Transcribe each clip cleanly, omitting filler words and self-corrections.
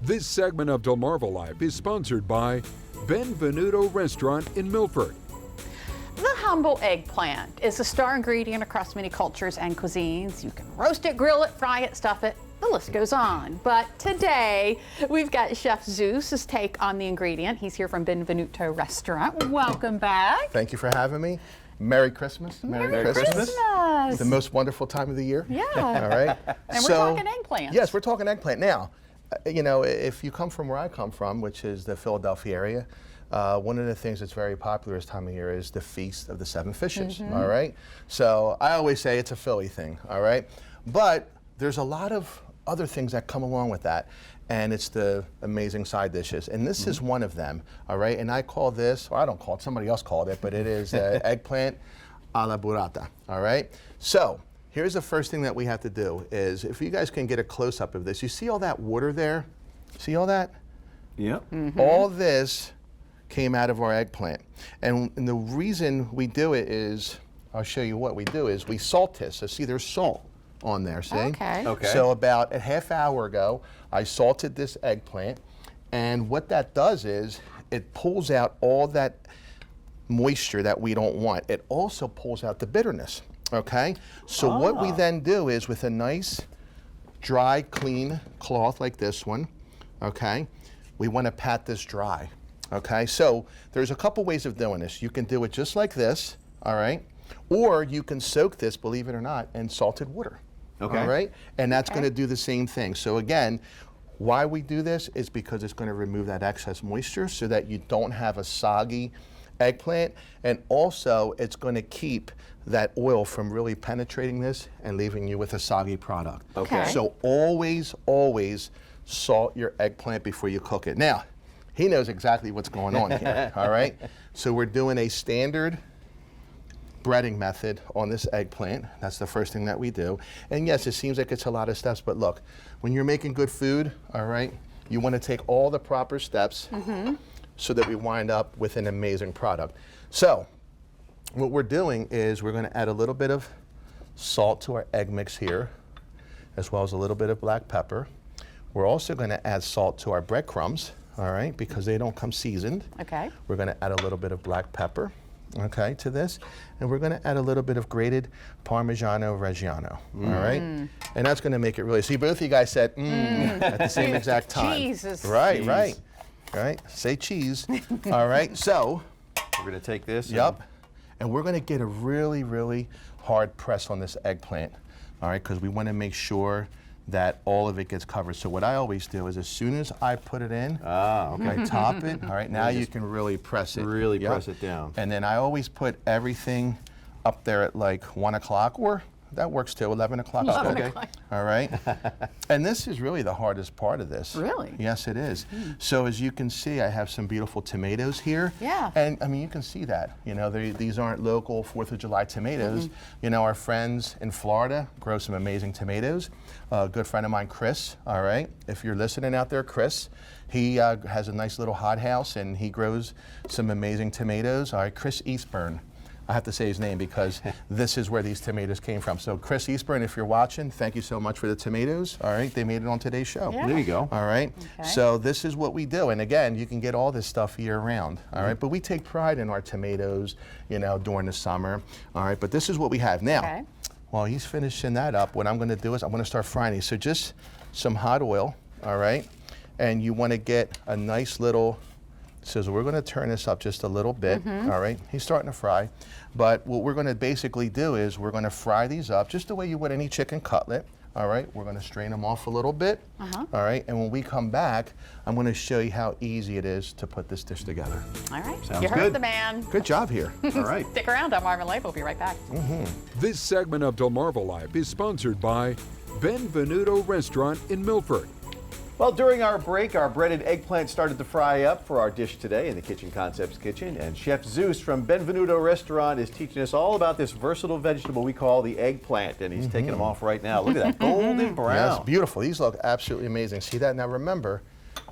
This segment of DelmarvaLife is sponsored by Benvenuto Restaurant in Milford. The humble eggplant is a star ingredient across many cultures and cuisines. You can roast it, grill it, fry it, stuff it, the list goes on. But today, we've got Chef Zeus's take on the ingredient. He's here from Benvenuto Restaurant. Welcome back. Thank you for having me. Merry Christmas. Merry Christmas. The most wonderful time of the year. Yeah. All right. And we're talking eggplant. Yes, we're talking eggplant. Now, you know, if you come from where I come from, which is the Philadelphia area, one of the things that's very popular this time of year is the Feast of the Seven Fishes, all right? So I always say it's a Philly thing, all right? But there's a lot of other things that come along with that, and it's the amazing side dishes. And this is one of them, all right? And I call this, or I don't call it, somebody else called it, but it is Eggplant Alla Burrata, all right? So here's the first thing that we have to do is, if you guys can get a close-up of this, you see all that water there? See all that? Yep. All this came out of our eggplant. And the reason we do it is, I'll show you what we do is we salt this. So see, there's salt on there, see? Okay. So about a half hour ago, I salted this eggplant. And what that does is it pulls out all that moisture that we don't want. It also pulls out the bitterness, okay? So what we then do is with a nice, dry, clean cloth like this one, okay, we want to pat this dry. Okay, so there's a couple ways of doing this. You can do it just like this, all right? Or you can soak this, believe it or not, in salted water. Okay. All right? And that's going to do the same thing. So again, why we do this is because it's going to remove that excess moisture so that you don't have a soggy eggplant. And also, it's going to keep that oil from really penetrating this and leaving you with a soggy product. Okay. So always, always salt your eggplant before you cook it. Now, he knows exactly what's going on here, all right? So we're doing a standard breading method on this eggplant. That's the first thing that we do. And yes, it seems like it's a lot of steps, but look, when you're making good food, all right, you want to take all the proper steps so that we wind up with an amazing product. So what we're doing is we're going to add a little bit of salt to our egg mix here, as well as a little bit of black pepper. We're also going to add salt to our breadcrumbs, all right, because they don't come seasoned. Okay. We're going to add a little bit of black pepper, okay, to this. And we're going to add a little bit of grated Parmigiano Reggiano, all right? And that's going to make it really, see, both of you guys said, at the same exact time. Jesus. Right, Cheese. right. Say cheese. All right, so. We're going to take this. Yep. And we're going to get a really, really hard press on this eggplant, all right, because we want to make sure that all of it gets covered. So what I always do is as soon as I put it in, I top it. All right, now you can really press it. Really press it down. And then I always put everything up there at like 1 o'clock, or that works too, 11 o'clock. Okay. All right. And this is really the hardest part of this. Really? Yes, it is. So as you can see, I have some beautiful tomatoes here. Yeah. And I mean, you can see that. You know, these aren't local 4th of July tomatoes. You know, our friends in Florida grow some amazing tomatoes. A good friend of mine, Chris, all right? If you're listening out there, Chris, he has a nice little hothouse and he grows some amazing tomatoes. All right, Chris Eastburn. I have to say his name because this is where these tomatoes came from. So Chris Eastburn, if you're watching, thank you so much for the tomatoes. All right, they made it on today's show. Yeah. There you go. All right, Okay. so this is what we do. And again, you can get all this stuff year round. All right, but we take pride in our tomatoes, you know, during the summer. All right, but this is what we have. Now, Okay. while he's finishing that up, what I'm going to do is I'm going to start frying these. So just some hot oil, all right, and you want to get a nice little. So we're going to turn this up just a little bit, all right? He's starting to fry. But what we're going to basically do is we're going to fry these up just the way you would any chicken cutlet, all right? We're going to strain them off a little bit, all right? And when we come back, I'm going to show you how easy it is to put this dish together. All right. Sounds you heard good. the man. Good job here. All right. Stick around, DelmarvaLife. We'll be right back. This segment of DelmarvaLife is sponsored by Benvenuto Restaurant in Milford. Well, during our break, our breaded eggplant started to fry up for our dish today in the Kitchen Concepts kitchen. And Chef Zeus from Benvenuto Restaurant is teaching us all about this versatile vegetable we call the eggplant. And he's taking them off right now. Look at that, golden brown. Yes, beautiful. These look absolutely amazing. See that? Now remember,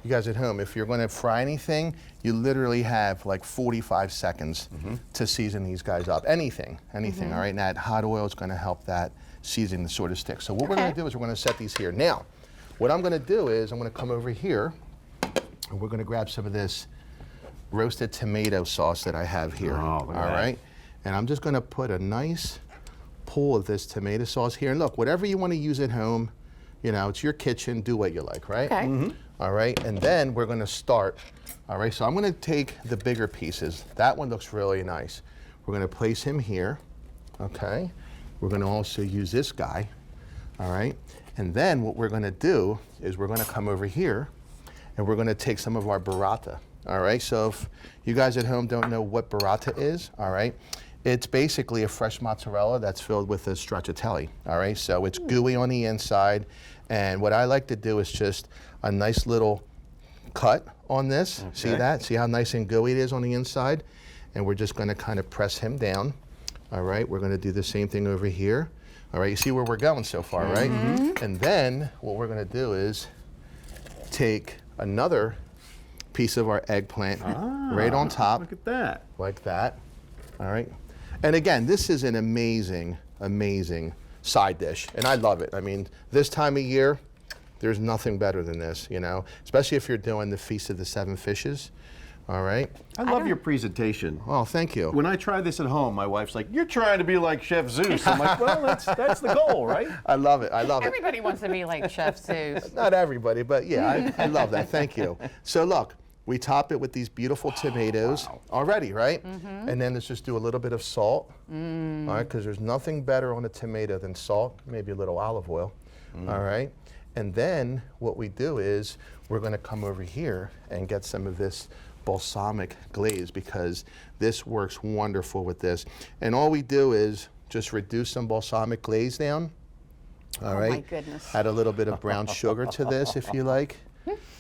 you guys at home, if you're going to fry anything, you literally have like 45 seconds to season these guys up. Anything, all right? And that hot oil is going to help that seasoning to sort of stick. So what we're going to do is we're going to set these here. Now, what I'm going to do is I'm going to come over here, and we're going to grab some of this roasted tomato sauce that I have here. Oh, look at all that. right? And I'm just going to put a nice pool of this tomato sauce here. And look, whatever you want to use at home, you know, it's your kitchen, do what you like, right? Okay. All right, and then we're going to start. All right, so I'm going to take the bigger pieces. That one looks really nice. We're going to place him here, okay? We're going to also use this guy, all right? And then what we're going to do is we're going to come over here and we're going to take some of our burrata, all right? So if you guys at home don't know what burrata is, all right, it's basically a fresh mozzarella that's filled with a stracciatella, all right? So it's gooey on the inside, and what I like to do is just a nice little cut on this. See Okay. that? See how nice and gooey it is on the inside? And we're just gonna kind of press him down, all right? We're gonna do the same thing over here. All right, you see where we're going so far, right? And then what we're gonna do is take another piece of our eggplant right on top, Look at that. like that, all right? And again, this is an amazing, amazing side dish, and I love it. I mean, this time of year, there's nothing better than this, you know, especially if you're doing the Feast of the Seven Fishes, all right? I love your presentation. Oh, thank you. When I try this at home, my wife's like, "You're trying to be like Chef Zeus." I'm like, "Well, that's the goal, right?" I love it, I love it. Everybody wants to be like Chef Zeus. Not everybody, but yeah, I love that, thank you. So look, we top it with these beautiful tomatoes already, right? And then let's just do a little bit of salt, all right, because there's nothing better on a tomato than salt, maybe a little olive oil, all right? And then what we do is we're going to come over here and get some of this balsamic glaze, because this works wonderful with this. And all we do is just reduce some balsamic glaze down, all right? my goodness. Add a little bit of brown sugar to this if you like.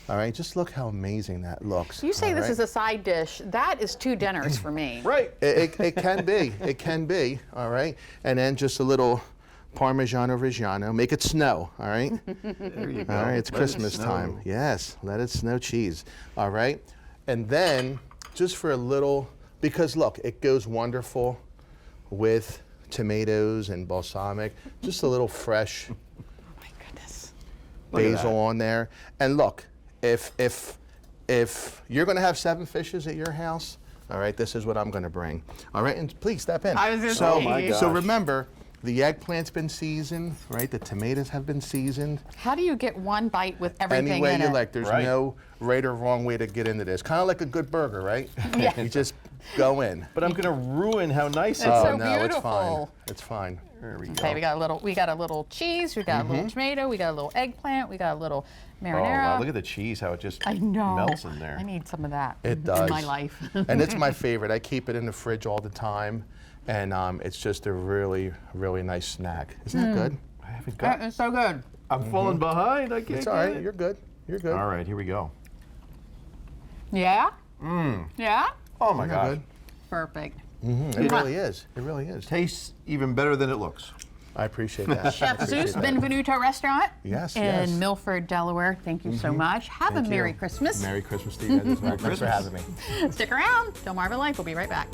All right, just look how amazing that looks. You say all this right? is a side dish. That is 2 dinners for me. Right. It can be, it can be, all right? And then just a little Parmigiano Reggiano, make it snow, all right? There you go. All right, it's Let it Christmas snow. time. Yes, let it snow cheese, all right? And then just for a little, because look, it goes wonderful with tomatoes and balsamic, just a little fresh Oh my goodness. Look at basil that. on there. And look, if you're going to have 7 fishes at your house, all right, this is what I'm going to bring. All right, and please step in. I was gonna so, say. Oh my so gosh. remember, the eggplant's been seasoned, right? The tomatoes have been seasoned. How do you get one bite with everything Any way in you it? like. There's Right. no right or wrong way to get into this. Kind of like a good burger, right? Yeah. You just go in. But I'm going to ruin how nice it It's is. so no, it's fine. beautiful. It's fine. There we go. Okay, we got a little cheese, we got a little tomato, we got a little eggplant, we got a little Oh, marinara. wow. Look at the cheese, how it just I know. melts in there. I need some of that It does. in my life. And it's my favorite. I keep it in the fridge all the time, and it's just a really, really nice snack. Isn't that good? I haven't got. It's so good. I'm falling behind. I can't It's get all right. it. You're good. You're good. All right, here we go. Yeah? Yeah? Oh my Isn't that gosh. good? Perfect. It really is. It really is. Tastes even better than it looks. I appreciate that. Chef I appreciate Zeus, that. Benvenuto Restaurant Yes, in yes. Milford, Delaware. Thank you so much. Have Thank a Merry you. Christmas. Merry Christmas to you guys as well. Thanks for having me. Stick around. DelmarvaLife will be right back.